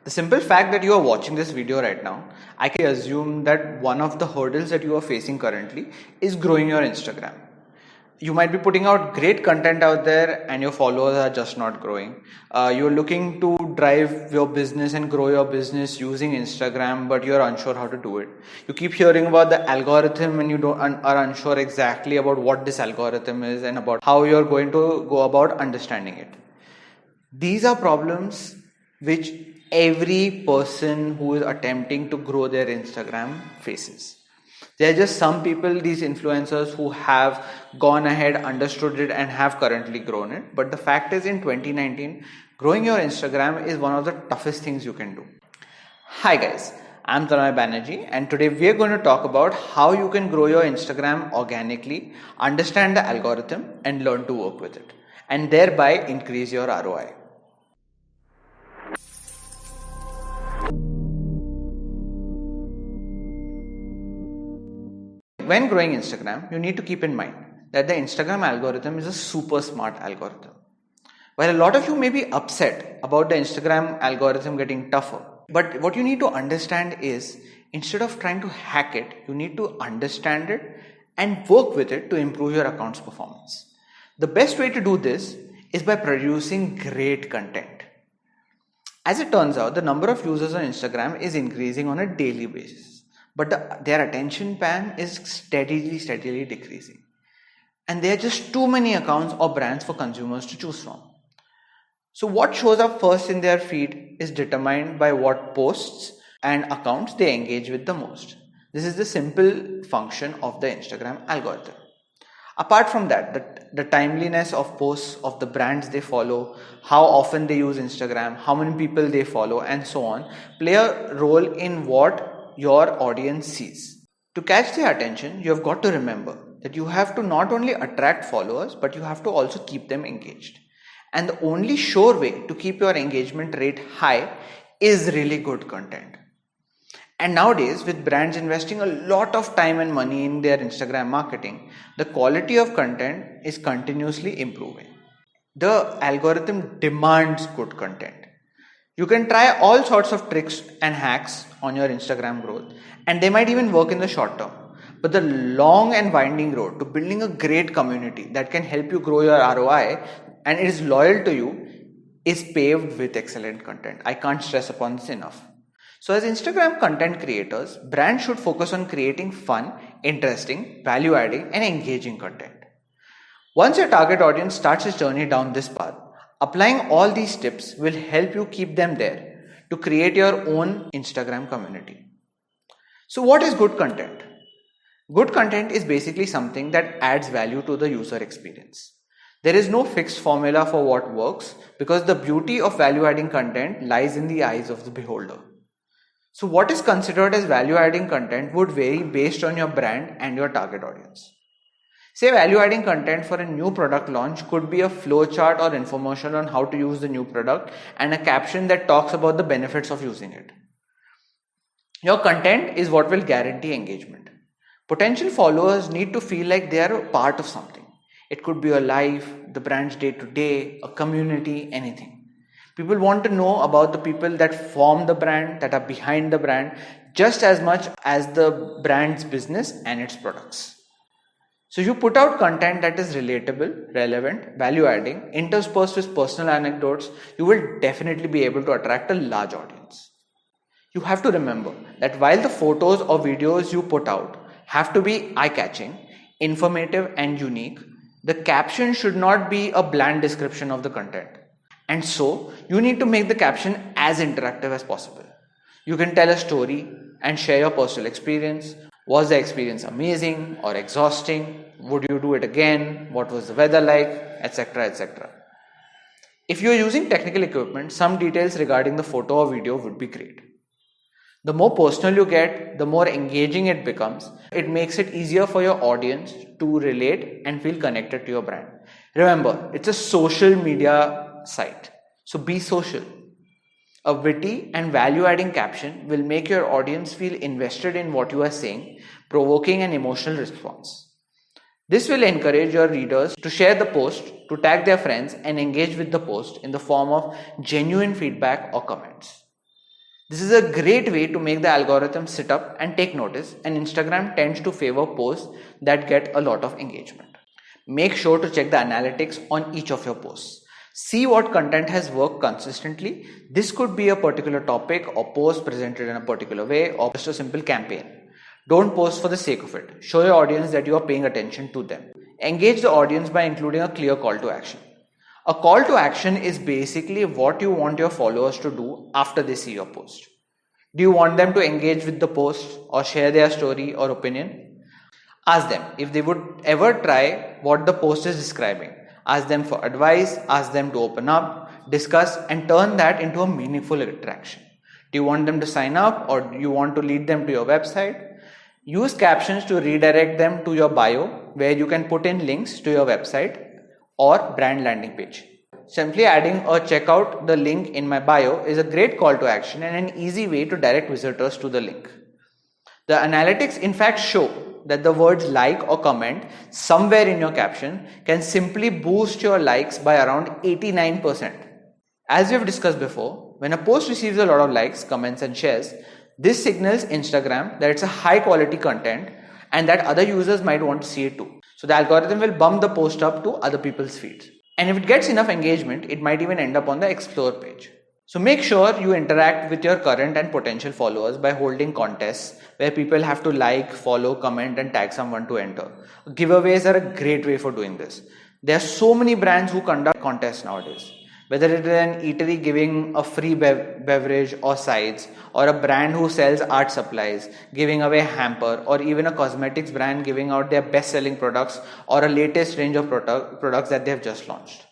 The simple fact that you are watching this video right now, I can assume that one of the hurdles that you are facing currently is growing your Instagram. You might be putting out great content out there and your followers are just not growing. You're looking to drive your business and grow your business using Instagram, but you're unsure how to do it. You keep hearing about the algorithm and you are unsure exactly about what this algorithm is and about how you're going to go about understanding it. These are problems which every person who is attempting to grow their Instagram faces. There are just some people, these influencers, who have gone ahead, understood it and have currently grown it. But the fact is, in 2019, growing your Instagram is one of the toughest things you can do. Hi guys, I'm Tanay Banerjee and today we are going to talk about how you can grow your Instagram organically, understand the algorithm and learn to work with it, and thereby increase your ROI. When growing Instagram, you need to keep in mind that the Instagram algorithm is a super smart algorithm. While a lot of you may be upset about the Instagram algorithm getting tougher, but what you need to understand is, instead of trying to hack it, you need to understand it and work with it to improve your account's performance. The best way to do this is by producing great content. As it turns out, the number of users on Instagram is increasing on a daily basis. But their attention span is steadily decreasing. And there are just too many accounts or brands for consumers to choose from. So what shows up first in their feed is determined by what posts and accounts they engage with the most. This is the simple function of the Instagram algorithm. Apart from that, the timeliness of posts of the brands they follow, how often they use Instagram, how many people they follow and so on, play a role in what your audience sees. To catch their attention, you have got to remember that you have to not only attract followers, but you have to also keep them engaged. And the only sure way to keep your engagement rate high is really good content. And nowadays, with brands investing a lot of time and money in their Instagram marketing, the quality of content is continuously improving. The algorithm demands good content. You can try all sorts of tricks and hacks on your Instagram growth, and they might even work in the short term. But the long and winding road to building a great community that can help you grow your ROI and is loyal to you is paved with excellent content. I can't stress upon this enough. So as Instagram content creators, brands should focus on creating fun, interesting, value-adding and engaging content. Once your target audience starts its journey down this path, applying all these tips will help you keep them there to create your own Instagram community. So what is good content? Good content is basically something that adds value to the user experience. There is no fixed formula for what works because the beauty of value-adding content lies in the eyes of the beholder. So what is considered as value-adding content would vary based on your brand and your target audience. Say value-adding content for a new product launch could be a flowchart or infomercial on how to use the new product and a caption that talks about the benefits of using it. Your content is what will guarantee engagement. Potential followers need to feel like they are a part of something. It could be your life, the brand's day-to-day, a community, anything. People want to know about the people that form the brand, that are behind the brand, just as much as the brand's business and its products. So you put out content that is relatable, relevant, value-adding, interspersed with personal anecdotes, you will definitely be able to attract a large audience. You have to remember that while the photos or videos you put out have to be eye-catching, informative and unique, the caption should not be a bland description of the content. And so, you need to make the caption as interactive as possible. You can tell a story and share your personal experience. Was the experience amazing or exhausting? Would you do it again? What was the weather like? Etc. etc. If you are using technical equipment, some details regarding the photo or video would be great. The more personal you get, the more engaging it becomes. It makes it easier for your audience to relate and feel connected to your brand. Remember, it's a social media site, so be social. A witty and value-adding caption will make your audience feel invested in what you are saying, provoking an emotional response. This will encourage your readers to share the post, to tag their friends and engage with the post in the form of genuine feedback or comments. This is a great way to make the algorithm sit up and take notice, and Instagram tends to favor posts that get a lot of engagement. Make sure to check the analytics on each of your posts. See what content has worked consistently. This could be a particular topic or post presented in a particular way or just a simple campaign. Don't post for the sake of it. Show your audience that you are paying attention to them. Engage the audience by including a clear call to action. A call to action is basically what you want your followers to do after they see your post. Do you want them to engage with the post or share their story or opinion? Ask them if they would ever try what the post is describing. Ask them for advice, ask them to open up, discuss, and turn that into a meaningful interaction. Do you want them to sign up or do you want to lead them to your website? Use captions to redirect them to your bio, where you can put in links to your website or brand landing page. Simply adding a check out the link in my bio is a great call to action and an easy way to direct visitors to the link. The analytics in fact show that the words like or comment somewhere in your caption can simply boost your likes by around 89%. As we have discussed before, when a post receives a lot of likes, comments and shares, this signals Instagram that it's a high quality content and that other users might want to see it too. So the algorithm will bump the post up to other people's feeds. And if it gets enough engagement, it might even end up on the explore page. So make sure you interact with your current and potential followers by holding contests where people have to like, follow, comment and tag someone to enter. Giveaways are a great way for doing this. There are so many brands who conduct contests nowadays. Whether it is an eatery giving a free beverage or sides, or a brand who sells art supplies giving away a hamper, or even a cosmetics brand giving out their best-selling products or a latest range of products that they have just launched.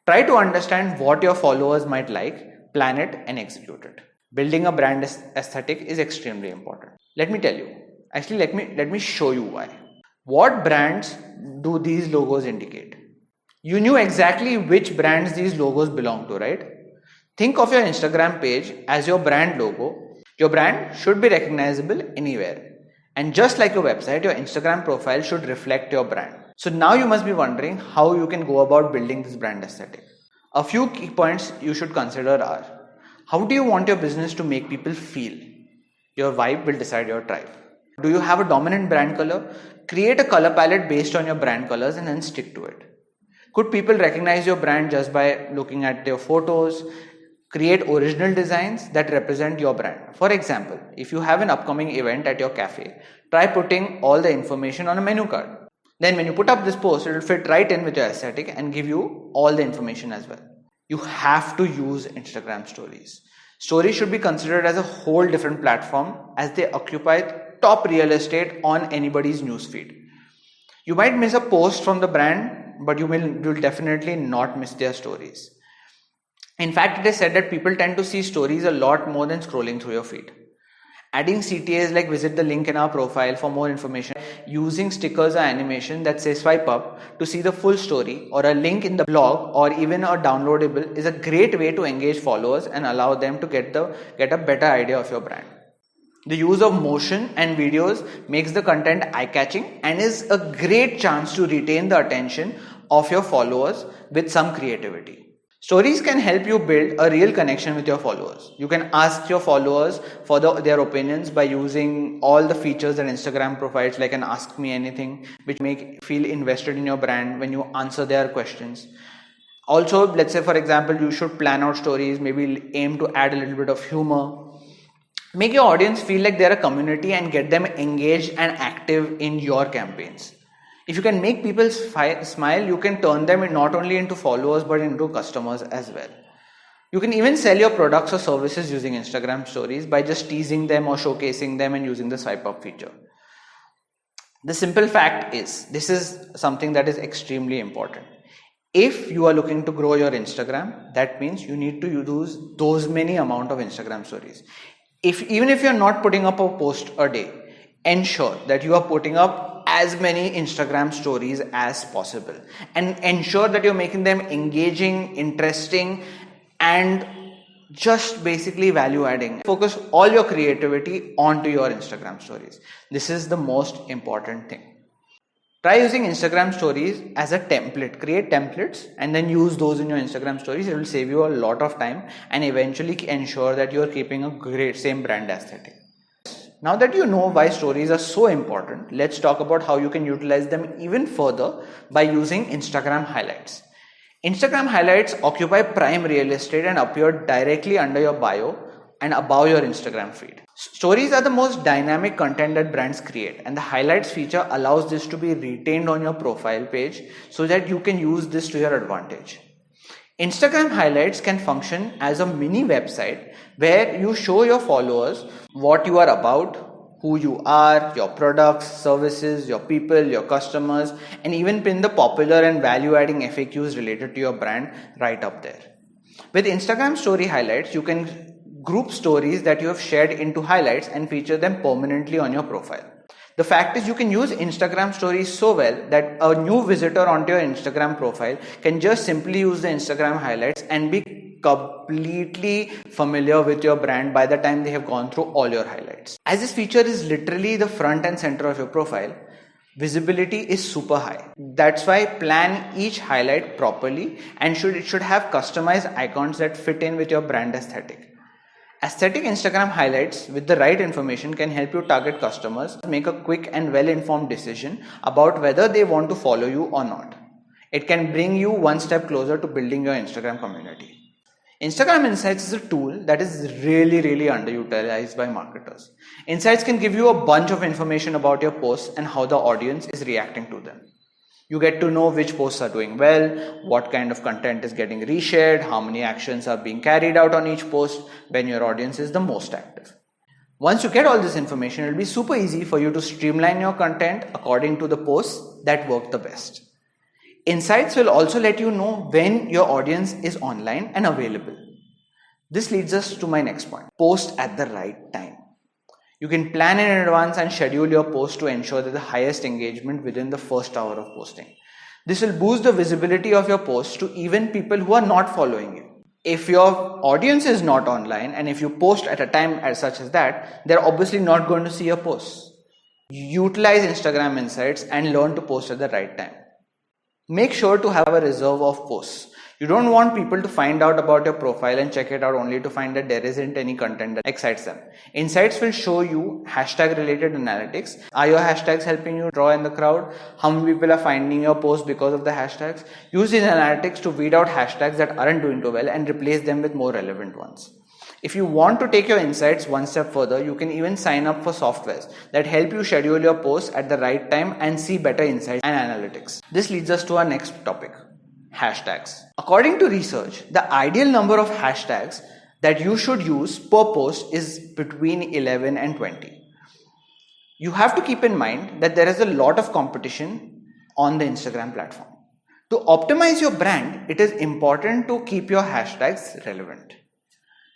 Try to understand what your followers might like, plan it and execute it. Building a brand aesthetic is extremely important. Let me tell you. Actually, let me show you why. What brands do these logos indicate? You knew exactly which brands these logos belong to, right? Think of your Instagram page as your brand logo. Your brand should be recognizable anywhere. And just like your website, your Instagram profile should reflect your brand. So now you must be wondering how you can go about building this brand aesthetic. A few key points you should consider are: how do you want your business to make people feel? Your vibe will decide your tribe. Do you have a dominant brand color? Create a color palette based on your brand colors and then stick to it. Could people recognize your brand just by looking at your photos? Create original designs that represent your brand. For example, if you have an upcoming event at your cafe, try putting all the information on a menu card. Then when you put up this post, it will fit right in with your aesthetic and give you all the information as well. You have to use Instagram stories. Stories should be considered as a whole different platform as they occupy top real estate on anybody's newsfeed. You might miss a post from the brand, but you will definitely not miss their stories. In fact, it is said that people tend to see stories a lot more than scrolling through your feed. Adding CTAs like visit the link in our profile for more information, using stickers or animation that say swipe up to see the full story, or a link in the blog or even a downloadable is a great way to engage followers and allow them to get a better idea of your brand. The use of motion and videos makes the content eye-catching and is a great chance to retain the attention of your followers with some creativity. Stories can help you build a real connection with your followers. You can ask your followers for their opinions by using all the features that Instagram provides, like an Ask Me Anything, which make you feel invested in your brand when you answer their questions. Also, let's say for example, you should plan out stories, maybe aim to add a little bit of humor. Make your audience feel like they're a community and get them engaged and active in your campaigns. If you can make people smile, you can turn them not only into followers but into customers as well. You can even sell your products or services using Instagram stories by just teasing them or showcasing them and using the swipe up feature. The simple fact is, this is something that is extremely important. If you are looking to grow your Instagram, that means you need to use those many amount of Instagram stories. Even if you're not putting up a post a day, ensure that you are putting up as many Instagram stories as possible and ensure that you're making them engaging, interesting and just basically value adding. Focus all your creativity onto your Instagram stories. This is the most important thing. Try using Instagram stories as a template. Create templates and then use those in your Instagram stories. It will save you a lot of time and eventually ensure that you are keeping a great same brand aesthetic. Now that you know why stories are so important, let's talk about how you can utilize them even further by using Instagram highlights. Instagram highlights occupy prime real estate and appear directly under your bio and above your Instagram feed. Stories are the most dynamic content that brands create, and the highlights feature allows this to be retained on your profile page so that you can use this to your advantage. Instagram highlights can function as a mini website where you show your followers what you are about, who you are, your products, services, your people, your customers, and even pin the popular and value-adding FAQs related to your brand right up there. With Instagram story highlights, you can group stories that you have shared into highlights and feature them permanently on your profile. The fact is, you can use Instagram stories so well that a new visitor onto your Instagram profile can just simply use the Instagram highlights and be completely familiar with your brand by the time they have gone through all your highlights. As this feature is literally the front and center of your profile, visibility is super high. That's why plan each highlight properly and it should have customized icons that fit in with your brand aesthetic. Aesthetic Instagram highlights with the right information can help you target customers, make a quick and well-informed decision about whether they want to follow you or not. It can bring you one step closer to building your Instagram community. Instagram Insights is a tool that is really underutilized by marketers. Insights can give you a bunch of information about your posts and how the audience is reacting to them. You get to know which posts are doing well, what kind of content is getting reshared, how many actions are being carried out on each post when your audience is the most active. Once you get all this information, it will be super easy for you to streamline your content according to the posts that work the best. Insights will also let you know when your audience is online and available. This leads us to my next point. Post at the right time. You can plan in advance and schedule your post to ensure that the highest engagement within the first hour of posting. This will boost the visibility of your post to even people who are not following you. If your audience is not online and if you post at a time such as that, they're obviously not going to see your posts. Utilize Instagram Insights and learn to post at the right time. Make sure to have a reserve of posts. You don't want people to find out about your profile and check it out only to find that there isn't any content that excites them. Insights will show you hashtag related analytics. Are your hashtags helping you draw in the crowd? How many people are finding your post because of the hashtags? Use these analytics to weed out hashtags that aren't doing too well and replace them with more relevant ones. If you want to take your insights one step further, you can even sign up for softwares that help you schedule your posts at the right time and see better insights and analytics. This leads us to our next topic. Hashtags. According to research, the ideal number of hashtags that you should use per post is between 11 and 20. You have to keep in mind that there is a lot of competition on the Instagram platform. To optimize your brand, it is important to keep your hashtags relevant.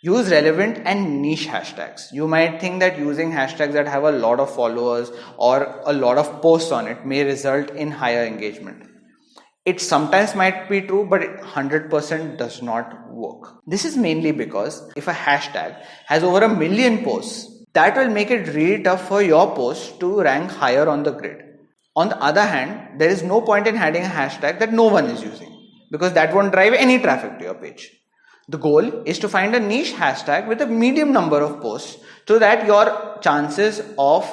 Use relevant and niche hashtags. You might think that using hashtags that have a lot of followers or a lot of posts on it may result in higher engagement. It sometimes might be true, but it 100% does not work. This is mainly because if a hashtag has over 1 million posts, that will make it really tough for your post to rank higher on the grid. On the other hand, there is no point in adding a hashtag that no one is using because that won't drive any traffic to your page. The goal is to find a niche hashtag with a medium number of posts so that your chances of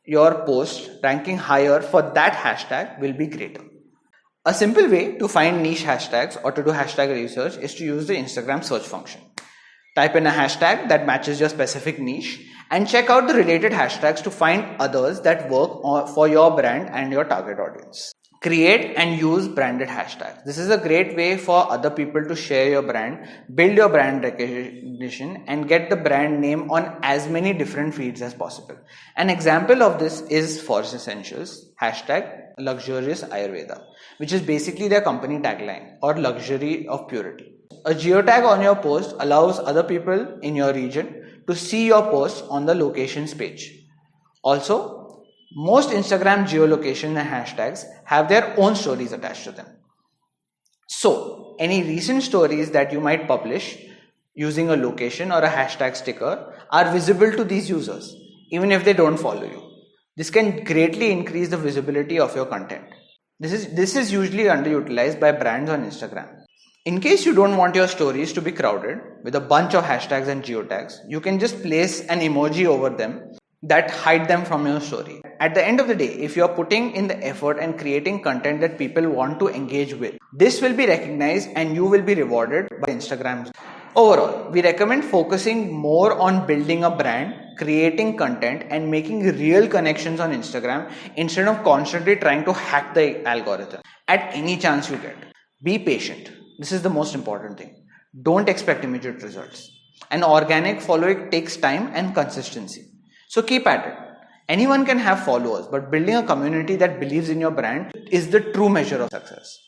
your post ranking higher for that hashtag will be greater. A simple way to find niche hashtags or to do hashtag research is to use the Instagram search function. Type in a hashtag that matches your specific niche and check out the related hashtags to find others that work for your brand and your target audience. Create and use branded hashtags. This is a great way for other people to share your brand, build your brand recognition, and get the brand name on as many different feeds as possible. An example of this is Force Essentials, hashtag luxurious Ayurveda, which is basically their company tagline, or luxury of purity. A geotag on your post allows other people in your region to see your post on the locations page. Also, most Instagram geolocation and hashtags have their own stories attached to them. So, any recent stories that you might publish using a location or a hashtag sticker are visible to these users, even if they don't follow you. This can greatly increase the visibility of your content. This is usually underutilized by brands on Instagram. In case you don't want your stories to be crowded with a bunch of hashtags and geotags, you can just place an emoji over them that hide them from your story. At the end of the day, if you are putting in the effort and creating content that people want to engage with, this will be recognized and you will be rewarded by Instagram. Overall, we recommend focusing more on building a brand, creating content, and making real connections on Instagram instead of constantly trying to hack the algorithm at any chance you get. Be patient. This is the most important thing. Don't expect immediate results. An organic following takes time and consistency. So keep at it. Anyone can have followers, but building a community that believes in your brand is the true measure of success.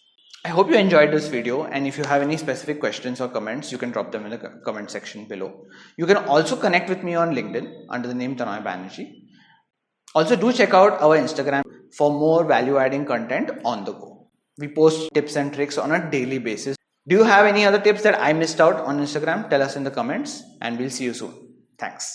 I hope you enjoyed this video, and if you have any specific questions or comments, you can drop them in the comment section below. You can also connect with me on LinkedIn under the name Tanay Banerjee. Also, do check out our Instagram for more value-adding content on the go. We post tips and tricks on a daily basis. Do you have any other tips that I missed out on Instagram? Tell us in the comments, and we'll see you soon. Thanks.